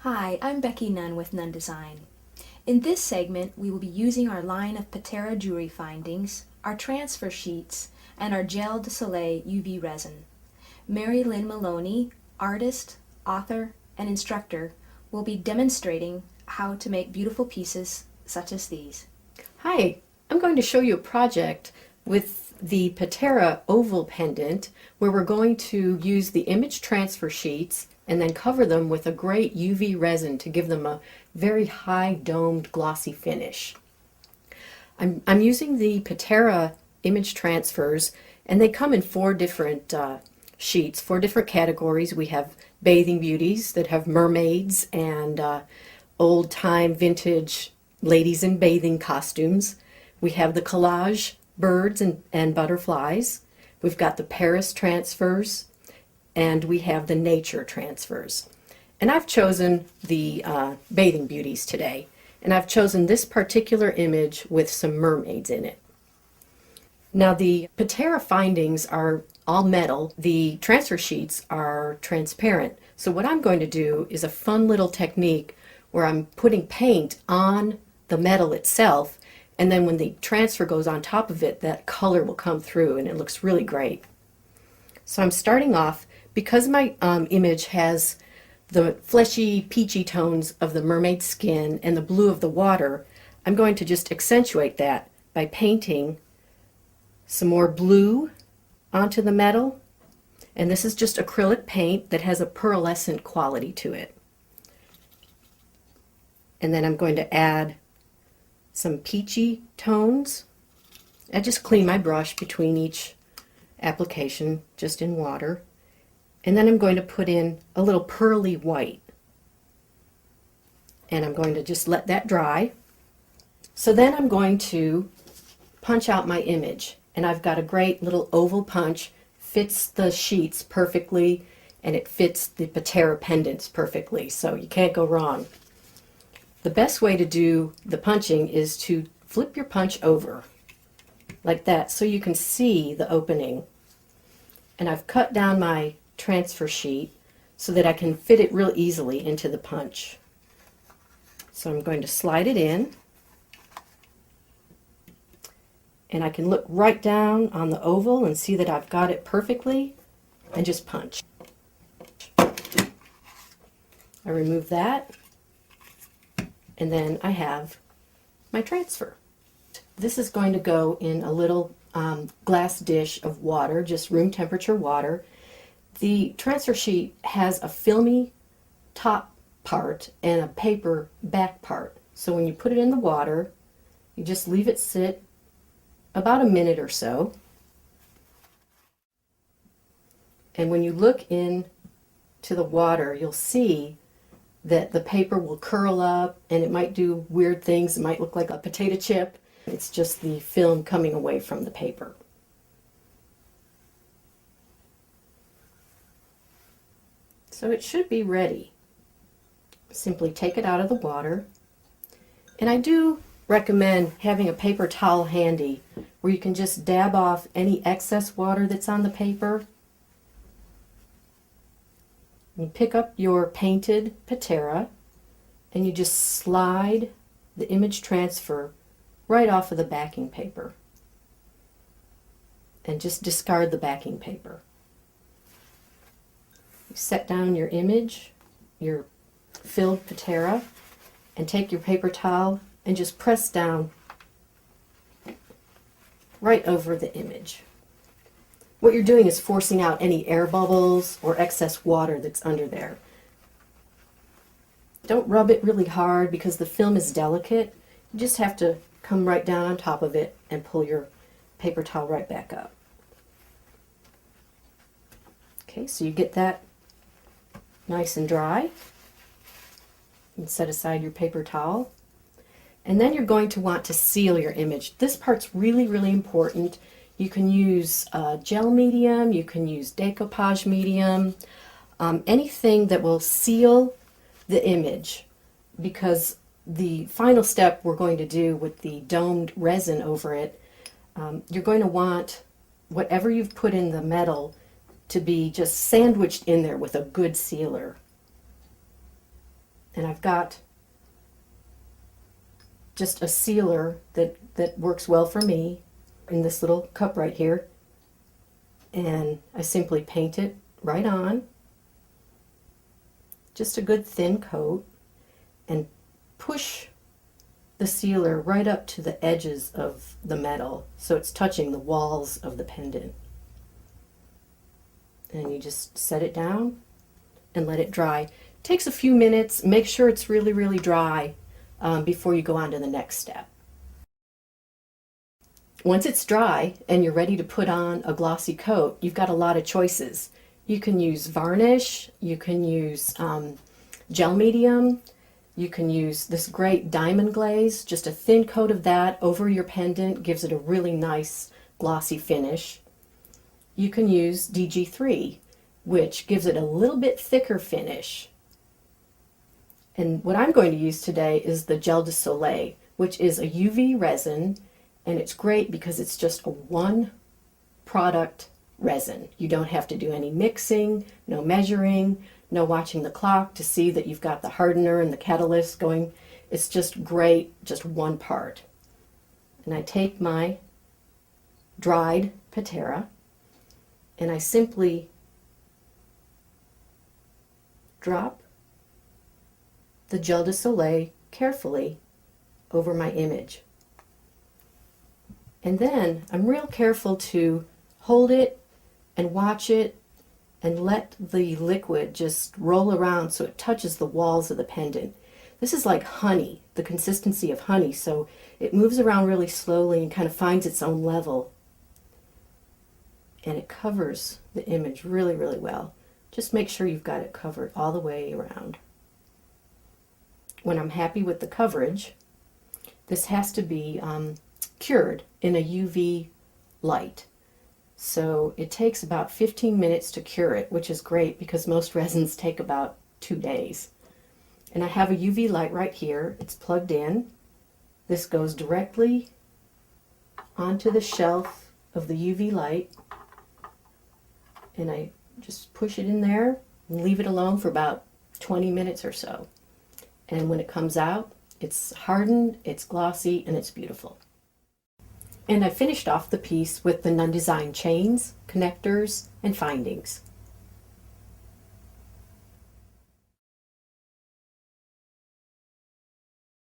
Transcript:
Hi, I'm Becky Nunn with Nunn Design. In this segment, we will be using our line of Patera jewelry findings, our transfer sheets, and our Gel Du Soleil UV resin. Mary Lynn Maloney, artist, author, and instructor, will be demonstrating how to make beautiful pieces such as these. Hi, I'm going to show you a project with the Patera oval pendant where we're going to use the image transfer sheets and then cover them with a great UV resin to give them a very high domed glossy finish. I'm using the Patera image transfers, and they come in four different sheets, four different categories. We have bathing beauties that have mermaids and old-time vintage ladies in bathing costumes. We have the collage birds and butterflies. We've got the Paris transfers, and we have the nature transfers. And I've chosen the bathing beauties today, and I've chosen this particular image with some mermaids in it. Now the Patera findings are all metal. The transfer sheets are transparent. So what I'm going to do is a fun little technique where I'm putting paint on the metal itself, and then when the transfer goes on top of it, that color will come through and it looks really great. So I'm starting off, because my image has the fleshy peachy tones of the mermaid skin and the blue of the water, I'm going to just accentuate that by painting some more blue onto the metal. And this is just acrylic paint that has a pearlescent quality to it. And then I'm going to add some peachy tones. I just clean my brush between each application just in water. And then I'm going to put in a little pearly white. And I'm going to just let that dry. So then I'm going to punch out my image. And I've got a great little oval punch, fits the sheets perfectly, and it fits the Patera pendants perfectly, so you can't go wrong. The best way to do the punching is to flip your punch over like that so you can see the opening. And I've cut down my transfer sheet so that I can fit it real easily into the punch. So I'm going to slide it in, and I can look right down on the oval and see that I've got it perfectly, and just punch. I remove that, and then I have my transfer. This is going to go in a little glass dish of water, just room temperature water. The transfer sheet has a filmy top part and a paper back part. So when you put it in the water, you just leave it sit about a minute or so. And when you look into the water, you'll see that the paper will curl up and it might do weird things. It might look like a potato chip. It's just the film coming away from the paper. So it should be ready. Simply take it out of the water. And I do recommend having a paper towel handy where you can just dab off any excess water that's on the paper. You pick up your painted Patera and you just slide the image transfer right off of the backing paper. And just discard the backing paper. You set down your image, your filled Patera, and take your paper towel and just press down right over the image. What you're doing is forcing out any air bubbles or excess water that's under there. Don't rub it really hard because the film is delicate. You just have to come right down on top of it and pull your paper towel right back up. Okay, so you get that nice and dry. And set aside your paper towel. And then you're going to want to seal your image. This part's really, really important. You can use gel medium, you can use decoupage medium, anything that will seal the image, because the final step we're going to do with the domed resin over it, you're going to want whatever you've put in the metal to be just sandwiched in there with a good sealer. And I've got just a sealer that works well for me in this little cup right here. And I simply paint it right on. Just a good thin coat, and push the sealer right up to the edges of the metal so it's touching the walls of the pendant. And you just set it down and let it dry. It takes a few minutes. Make sure it's really, really dry before you go on to the next step. Once it's dry and you're ready to put on a glossy coat, you've got a lot of choices. You can use varnish, you can use gel medium, you can use this great diamond glaze. Just a thin coat of that over your pendant gives it a really nice glossy finish. You can use DG3, which gives it a little bit thicker finish. And what I'm going to use today is the Gel Du Soleil, which is a UV resin, and it's great because it's just a one product resin. You don't have to do any mixing, no measuring, no watching the clock to see that you've got the hardener and the catalyst going. It's just great, just one part. And I take my dried Patera and I simply drop the Gel Du Soleil carefully over my image. And then I'm real careful to hold it and watch it and let the liquid just roll around so it touches the walls of the pendant. This is like honey, the consistency of honey, so it moves around really slowly and kind of finds its own level. And it covers the image really, really well. Just make sure you've got it covered all the way around. When I'm happy with the coverage, this has to be cured in a UV light. So it takes about 15 minutes to cure it, which is great because most resins take about 2 days. And I have a UV light right here. It's plugged in. This goes directly onto the shelf of the UV light. And I just push it in there and leave it alone for about 20 minutes or so. And when it comes out, it's hardened, it's glossy, and it's beautiful. And I finished off the piece with the Nunn Design chains, connectors, and findings.